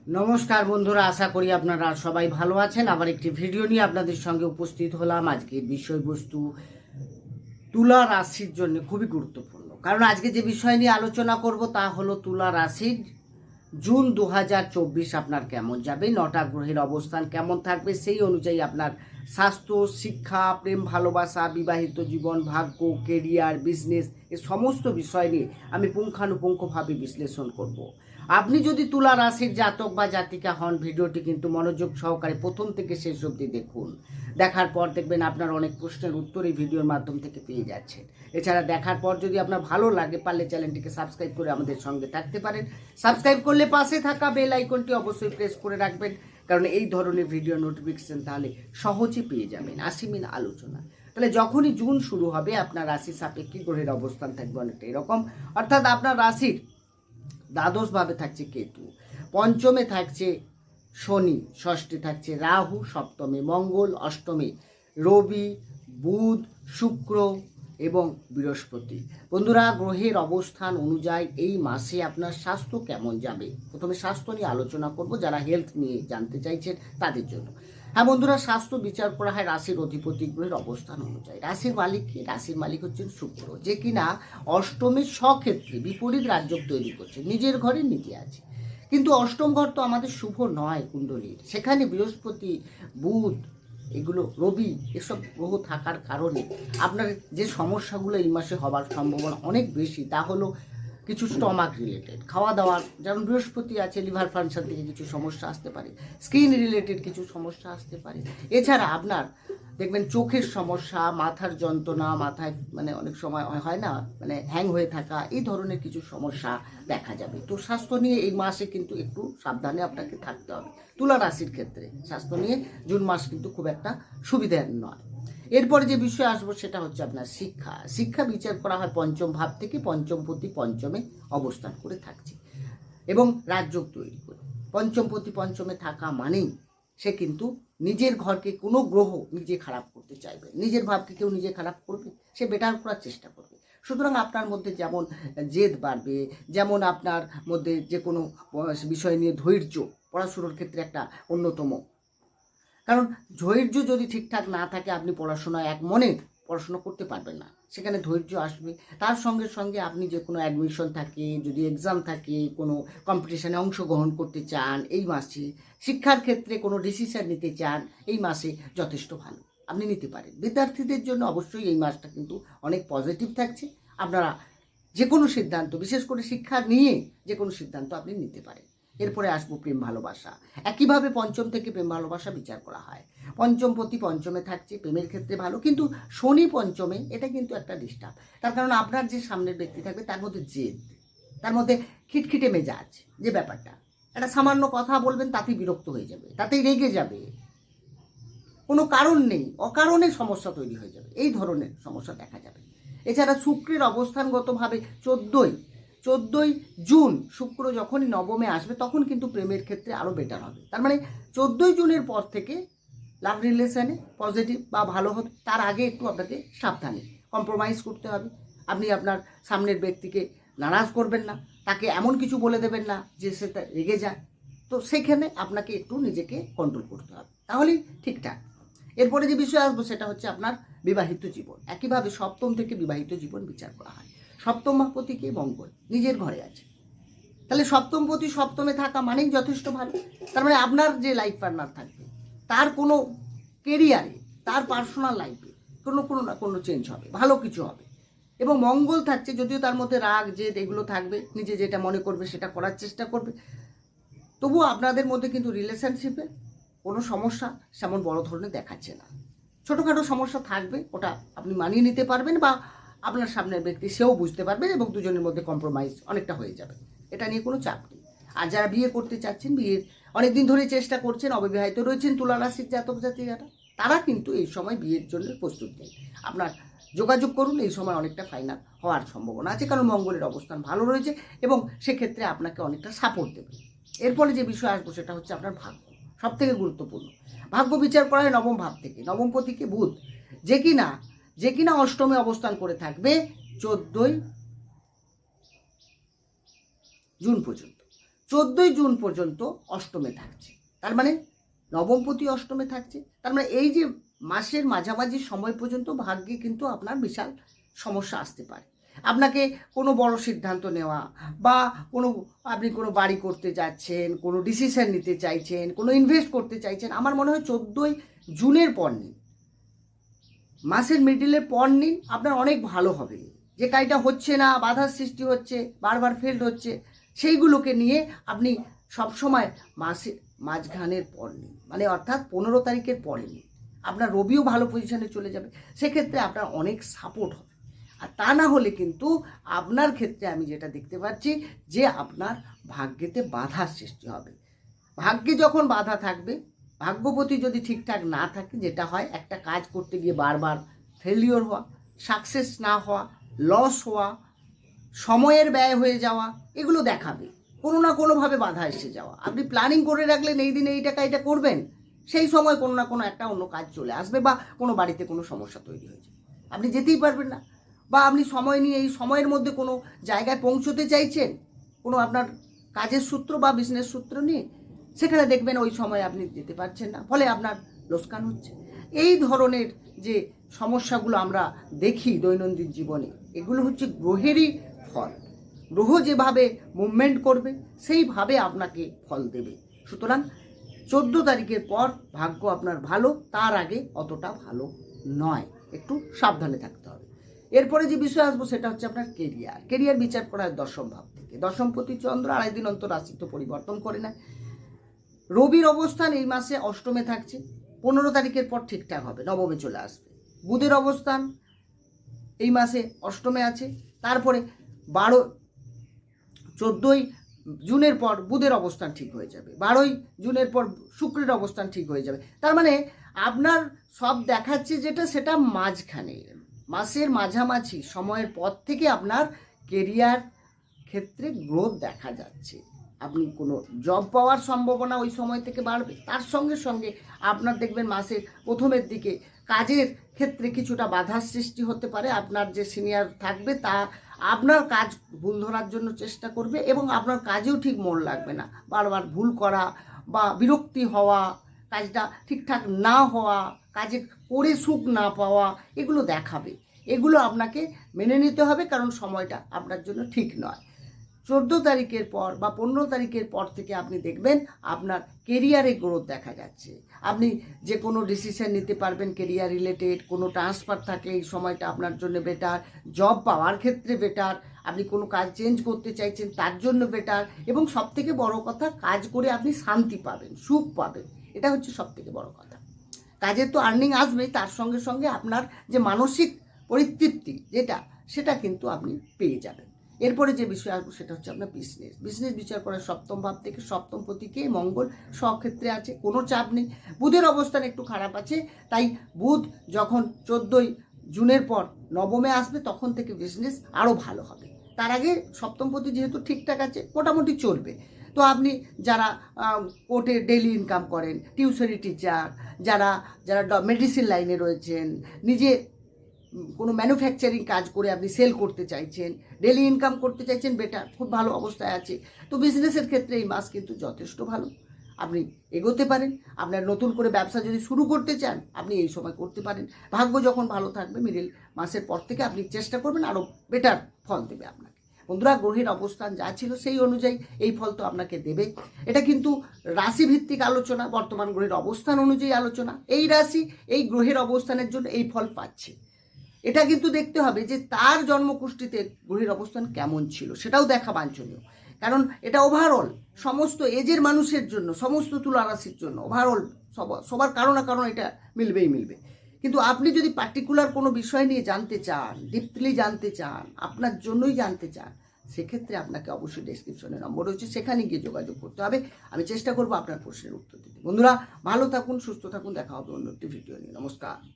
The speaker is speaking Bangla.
নমস্কার বন্ধুরা, আশা করি আপনারা সবাই ভালো আছেন। আবার একটি ভিডিও নিয়ে আপনাদের সঙ্গে উপস্থিত হলাম। আজকের বিষয়বস্তু তুলা রাশির জন্য খুবই গুরুত্বপূর্ণ, কারণ আজকে যে বিষয় নিয়ে আলোচনা করব তা হলো তুলা রাশির জুন 2024 আপনার কেমন যাবে, 9টা গ্রহের অবস্থান কেমন থাকবে, সেই অনুযায়ী আপনার স্বাস্থ্য, শিক্ষা, প্রেম, ভালোবাসা, বিবাহিত জীবন, ভাগ্য, কেরিয়ার, বিজনেস এ সমস্ত বিষয় নিয়ে আমি পুঙ্খানুপুঙ্খভাবে বিশ্লেষণ করব। আপনি যদি তুলা রাশির জাতক বা জাতিকা হন, ভিডিওটি কিন্তু মনোযোগ সহকারে প্রথম থেকে শেষ অবধি দেখুন। দেখার পর দেখবেন আপনার অনেক প্রশ্নের উত্তর এই ভিডিওর মাধ্যম থেকে পেয়ে যাচ্ছেন। এছাড়া দেখার পর যদি আপনার ভালো লাগে, পারলে চ্যানেলটিকে সাবস্ক্রাইব করে আমাদের সঙ্গে থাকতে পারেন। সাবস্ক্রাইব করলে পাশে থাকা বেল আইকনটি অবশ্যই প্রেস করে রাখবেন, কারণ এই ধরনের ভিডিও নোটিফিকেশন তাহলে সহজে পেয়ে যাবেন। আসিমিন আলোচনা। তাহলে যখনই জুন শুরু হবে, আপনার রাশি সাপেক্ষে গ্রহের অবস্থান থাকবে অনেকটা এরকম। অর্থাৎ আপনার রাশির দ্বাদশভাবে থাকছে কেতু, পঞ্চমে থাকছে শনি, ষষ্ঠে থাকছে রাহু, সপ্তমে মঙ্গল, অষ্টমে রবি, বুধ, শুক্র এবং বৃহস্পতি। বন্ধুরা, গ্রহের অবস্থান অনুযায়ী এই মাসে আপনার স্বাস্থ্য কেমন যাবে। প্রথমে স্বাস্থ্য নিয়ে আলোচনা করব, যারা হেলথ নিয়ে জানতে চাইছেন তাদের জন্য। হ্যাঁ বন্ধুরা, স্বাস্থ্য বিচার করা হয় রাশির অধিপতি গ্রহের অবস্থান অনুযায়ী। রাশির মালিক কি? রাশির মালিক হচ্ছেন শুক্র, যে কিনা অষ্টমের স্বক্ষেত্রে বিপরীত রাজ্য তৈরি করছে, নিজের ঘরে নিজে আছে। কিন্তু অষ্টম ঘর তো আমাদের শুভ নয় কুণ্ডলীর, সেখানে বৃহস্পতি, বুধ, এগুলো রবি, এসব গ্রহ থাকার কারণে আপনার যে সমস্যাগুলো এই মাসে হবার সম্ভাবনা অনেক বেশি, তা হলো কিছু স্টমাক রিলেটেড, খাওয়া দাওয়ার, যেমন বৃহস্পতি আছে, লিভার ফাংশন থেকে কিছু সমস্যা আসতে পারে, স্কিন রিলেটেড কিছু সমস্যা আসতে পারে। এছাড়া আপনার দেখবেন চোখের সমস্যা, মাথার যন্ত্রণা, মাথায় মানে অনেক সময় হয় না, মানে হ্যাং হয়ে থাকা, এই ধরনের কিছু সমস্যা দেখা যাবে। তো স্বাস্থ্য নিয়ে এই মাসে কিন্তু একটু সাবধানে আপনাকে থাকতে হবে। তুলা রাশির ক্ষেত্রে স্বাস্থ্য নিয়ে জুন মাস কিন্তু খুব একটা সুবিধার নয়। এরপরে যে বিষয় আসবো সেটা হচ্ছে আপনার শিক্ষা। শিক্ষা বিচার করা হয় পঞ্চম ভাব থেকে, পঞ্চমপতি পঞ্চমে অবস্থান করে থাকছে এবং রাজযোগ তৈরি করে। পঞ্চমপতি পঞ্চমে থাকা মানেই সে কিন্তু নিজের ঘরকে কোনো গ্রহ নিজে খারাপ করতে চাইবে, নিজের ভাবকে কেউ নিজে খারাপ করবে, সে বেটার করার চেষ্টা করবে। সুতরাং আপনার মধ্যে যেমন জেদ বাড়বে, যেমন আপনার মধ্যে যে কোনো বিষয় নিয়ে ধৈর্য, পড়াশুনোর ক্ষেত্রে একটা অন্যতম, কারণ ধৈর্য যদি ঠিকঠাক না থাকে আপনি পড়াশোনায় এক মনে পড়াশোনা করতে পারবেন না, সেখানে ধৈর্য আসবে। তার সঙ্গে সঙ্গে আপনি যে কোনো অ্যাডমিশন থাকে, যদি এক্সাম থাকে, কোনো কম্পিটিশানে অংশগ্রহণ করতে চান এই মাসে, শিক্ষার ক্ষেত্রে কোনো ডিসিশন নিতে চান এই মাসে, যথেষ্ট ভালো আপনি নিতে পারেন। বিদ্যার্থীদের জন্য অবশ্যই এই মাসটা কিন্তু অনেক পজিটিভ থাকছে। আপনারা যে কোনো সিদ্ধান্ত, বিশেষ করে শিক্ষা নিয়ে যে কোনো সিদ্ধান্ত আপনি নিতে পারেন। এরপরে আসবো প্রেম ভালোবাসা। একইভাবে পঞ্চম থেকে প্রেম ভালোবাসা বিচার করা হয়। পঞ্চমপতি পঞ্চমে থাকছে, প্রেমের ক্ষেত্রে ভালো, কিন্তু শনি পঞ্চমে, এটা কিন্তু একটা ডিস্টার্ব। তার কারণ আপনার যে সামনের ব্যক্তি থাকবে তার মধ্যে জেদ, তার মধ্যে খিটখিটে মেজাজ, যে ব্যাপারটা, একটা সামান্য কথা বলবেন তাতেই বিরক্ত হয়ে যাবে, তাতেই রেগে যাবে, কোনো কারণ নেই, অকারণে সমস্যা তৈরি হয়ে যাবে, এই ধরনের সমস্যা দেখা যাবে। এছাড়া শুক্রের অবস্থানগতভাবে 14ই জুন শুক্র যখনই নবমে আসবে তখন কিন্তু প্রেমের ক্ষেত্রে আরও বেটার হবে। তার মানে 14ই জুনের পর থেকে লাভ রিলেশনে পজিটিভ বা ভালো হবে। তার আগে একটু আপনাকে সাবধানে কম্প্রোমাইজ করতে হবে। আপনি আপনার সামনের ব্যক্তিকে নারাজ করবেন না, তাকে এমন কিছু বলে দেবেন না যে সে রেগে যায়। তো সেখানে আপনাকে একটু নিজেকে কন্ট্রোল করতে হবে, তাহলেই ঠিকঠাক। এরপরে যে বিষয় আসবো সেটা হচ্ছে আপনার বিবাহিত জীবন। একইভাবে সপ্তম থেকে বিবাহিত জীবন বিচার করা হয়। সপ্তম ভাবপতিকে মঙ্গল নিজের ঘরে আছে, তাহলে সপ্তমপতি সপ্তমে থাকা মানেই যথেষ্ট ভালো। তার মানে আপনার যে লাইফ পার্টনার থাকবে তার কোনো কেরিয়ারে, তার পার্সোনাল লাইফে কোনো না কোনো চেঞ্জ হবে, ভালো কিছু হবে। এবং মঙ্গল থাকছে, যদিও তার মধ্যে রাগ জেদ এগুলো থাকবে, নিজে যেটা মনে করবে সেটা করার চেষ্টা করবে, তবুও আপনাদের মধ্যে কিন্তু রিলেশনশিপে কোনো সমস্যা সেমন বড় ধরনের দেখাচ্ছে না। ছোটোখাটো সমস্যা থাকবে, ওটা আপনি মানিয়ে নিতে পারবেন, বা আপনার সামনের ব্যক্তি সেও বুঝতে পারবেন এবং দুজনের মধ্যে কম্প্রোমাইজ অনেকটা হয়ে যাবে, এটা নিয়ে কোনো চাপ নেই। আর যারা বিয়ে করতে চাচ্ছেন, বিয়ের অনেকদিন ধরে চেষ্টা করছেন, অবিবাহিত রয়েছেন তুলা রাশির জাতক জাতিকারা, তারা কিন্তু এই সময় বিয়ের জন্য প্রস্তুত নেই। আপনার যোগাযোগ করুন, এই সময় অনেকটা ফাইনাল হওয়ার সম্ভাবনা আছে, কারণ মঙ্গলের অবস্থান ভালো রয়েছে এবং সেক্ষেত্রে আপনাকে অনেকটা সাপোর্ট দেবে। এরপরে যে বিষয় আসবো সেটা হচ্ছে আপনার ভাগ্য, সব থেকে গুরুত্বপূর্ণ। ভাগ্য বিচার করা হয় নবম ভাব থেকে, নবমপতিকে বুধ, যে কিনা অষ্টমে অবস্থান করে থাকবে 14ই জুন পর্যন্ত। 14ই জুন পর্যন্ত অষ্টমে থাকছে, তার মানে নবমপতি অষ্টমে থাকছে, তার মানে এই যে মাসের মাঝামাঝি সময় পর্যন্ত ভাগ্যে কিন্তু আপনার বিশাল সমস্যা আসতে পারে। আপনাকে কোনো বড় সিদ্ধান্ত নেওয়া বা আপনি কোনো বাড়ি করতে যাচ্ছেন, কোনো ডিসিশন নিতে চাইছেন, কোনো ইনভেস্ট করতে চাইছেন, আমার মনে হয় 14ই জুনের পর নিন, মাসের মিডিলের পর নিন, আপনার অনেক ভালো হবে। যে কাজটা হচ্ছে না, বাধার সৃষ্টি হচ্ছে, বারবার ফেল্ড হচ্ছে, সেইগুলোকে নিয়ে আপনি সবসময় মাসের মাঝখানের পর নিন, মানে অর্থাৎ 15 তারিখের পরে নিন। আপনার রবিও ভালো পজিশনে চলে যাবে, সেক্ষেত্রে আপনার অনেক সাপোর্ট হবে। আর তা না হলে কিন্তু আপনার ক্ষেত্রে আমি যেটা দেখতে পাচ্ছি যে আপনার ভাগ্যেতে বাধার সৃষ্টি হবে। ভাগ্যে যখন বাধা থাকবে, ভাগ্যপতি যদি ঠিকঠাক না থাকে, যেটা হয় একটা কাজ করতে গিয়ে বারবার ফেলিওর হওয়া, সাকসেস না হওয়া, লস হওয়া, সময়ের ব্যয় হয়ে যাওয়া, এগুলো দেখাবে। কোনো না কোনোভাবে বাধা এসে যাওয়া। আপনি প্ল্যানিং করে রাখলেন এই দিনে এই টাকা এটা করবেন, সেই সময় কোনো না কোনো একটা অন্য কাজ চলে আসবে বা কোনো বাড়িতে কোনো সমস্যা তৈরি হয়ে যাবে, আপনি যেতেই পারবেন না। বা আপনি সময় নিয়ে এই সময়ের মধ্যে কোনো জায়গায় পৌঁছতে চাইছেন, কোনো আপনার কাজের সূত্র বা বিজনেস সূত্র নিয়ে, সেখানে দেখবেন ওই সময় আপনি যেতে পারছেন না, ফলে আপনার লোকসান হচ্ছে। এই ধরনের যে সমস্যাগুলো আমরা দেখি দৈনন্দিন জীবনে, এগুলো হচ্ছে গ্রহেরই ফল। গ্রহ যেভাবে মুভমেন্ট করবে সেইভাবে আপনাকে ফল দেবে। সুতরাং 14 তারিখের পর ভাগ্য আপনার ভালো, তার আগে অতটা ভালো নয়, একটু সাবধানে থাকতে হবে। এরপরে যে বিষয় আসবো সেটা হচ্ছে আপনার কেরিয়ার বিচার করা হয় দশম ভাব থেকে। দশমপতি চন্দ্র 2.5 দিন অন্তর রাশি তো পরিবর্তন করে নেয়। রবির অবস্থান এই মাসে অষ্টমে থাকছে, 15 তারিখের পর ঠিকঠাক হবে, নবমে চলে আসবে। বুধের অবস্থান এই মাসে অষ্টমে আছে, তারপরে 14ই জুনের পর বুধের অবস্থান ঠিক হয়ে যাবে, 12ই জুনের পর শুক্রের অবস্থান ঠিক হয়ে যাবে। তার মানে আপনার সব দেখাচ্ছে যেটা, সেটা মাঝখানে মাসের মাঝামাঝি সময়ের পর থেকে আপনার কেরিয়ার ক্ষেত্রে গ্রোথ দেখা যাচ্ছে। আপনি কোনো জব পাওয়ার সম্ভাবনা ওই সময় থেকে বাড়বে। তার সঙ্গে সঙ্গে আপনার দেখবেন মাসের প্রথমের দিকে কাজের ক্ষেত্রে কিছুটা বাধার সৃষ্টি হতে পারে। আপনার যে সিনিয়র থাকবে তা আপনার কাজ ভুল ধরার জন্য চেষ্টা করবে এবং আপনার কাজেও ঠিক মন লাগবে না, বারবার ভুল করা বা বিরক্তি হওয়া, কাজটা ঠিকঠাক না হওয়া, কাজে করে সুখ না পাওয়া, এগুলো দেখাবে। এগুলো আপনাকে মেনে নিতে হবে, কারণ সময়টা আপনার জন্য ঠিক নয়। 14 তারিখের পর বা 15 তারিখের পর থেকে আপনি দেখবেন আপনার কেরিয়ারে গ্রোথ দেখা যাচ্ছে। আপনি যে কোনো ডিসিশন নিতে পারবেন কেরিয়ার রিলেটেড, কোনো ট্রান্সফার থাকলে এই সময়টা আপনার জন্য বেটার, জব পাওয়ার ক্ষেত্রে বেটার, আপনি কোনো কাজ চেঞ্জ করতে চাইছেন তার জন্য বেটার, এবং সবথেকে বড় কথা কাজ করে আপনি শান্তি পাবেন, সুখ পাবেন, এটা হচ্ছে সবথেকে বড় কথা। কাজের তো আর্নিং আসবেই, তার সঙ্গে সঙ্গে আপনার যে মানসিক পরিতৃপ্তি সেটা কিন্তু আপনি পেয়ে যাবেন। এরপরে যে বিষয় আসবো সেটা হচ্ছে আপনার বিজনেস বিচার করে সপ্তম ভাব থেকে। সপ্তম পতিকে মঙ্গল স্বক্ষেত্রে আছে, কোনো চাপ নেই। বুধের অবস্থান একটু খারাপ আছে, তাই বুধ যখন 14ই জুনের পর নবমে আসবে তখন থেকে বিজনেস আরও ভালো হবে। তার আগে সপ্তম পতি যেহেতু ঠিকঠাক আছে, মোটামুটি চলবে। তো আপনি যারা কোর্টে ডেইলি ইনকাম করেন, টিউশনি টিচার, যারা মেডিসিন লাইনে রয়েছেন, নিজে কোনো ম্যানুফ্যাকচারিং কাজ করে আপনি সেল করতে চাইছেন, ডেলি ইনকাম করতে চাইছেন, বেটার, খুব ভালো অবস্থায় আছে। তো বিজনেসের ক্ষেত্রে এই মাস কিন্তু যথেষ্ট ভালো, আপনি এগোতে পারেন। আপনার নতুন করে ব্যবসা যদি শুরু করতে চান আপনি এই সময় করতে পারেন। ভাগ্য যখন ভালো থাকবে মিডিল মাসের পর থেকে আপনি চেষ্টা করবেন, আরও বেটার ফল দেবে আপনাকে। বন্ধুরা, গ্রহের অবস্থান যা ছিল সেই অনুযায়ী এই ফল তো আপনাকে দেবে। এটা কিন্তু রাশিভিত্তিক আলোচনা, বর্তমান গ্রহের অবস্থান অনুযায়ী আলোচনা। এই রাশি এই গ্রহের অবস্থানের জন্য এই ফল পাচ্ছে। এটা কিন্তু দেখতে হবে যে তার জন্মকুষ্ঠিতে গ্রহের অবস্থান কেমন ছিল, সেটাও দেখা বাঞ্ছনীয়। কারণ এটা ওভারঅল সমস্ত এজের মানুষের জন্য, সমস্ত তুলা রাশির জন্য ওভারঅল সবার কারো না কারণ এটা মিলবে। কিন্তু আপনি যদি পার্টিকুলার কোনো বিষয় নিয়ে জানতে চান, ডিপলি জানতে চান, আপনার জন্যই জানতে চান, সেক্ষেত্রে আপনাকে অবশ্যই ডেসক্রিপশনে নম্বর রয়েছে, সেখানে গিয়ে যোগাযোগ করতে হবে। আমি চেষ্টা করবো আপনার প্রশ্নের উত্তর দিতে। বন্ধুরা, ভালো থাকুন, সুস্থ থাকুন, দেখা হবে অন্য একটি ভিডিও নিয়ে। নমস্কার।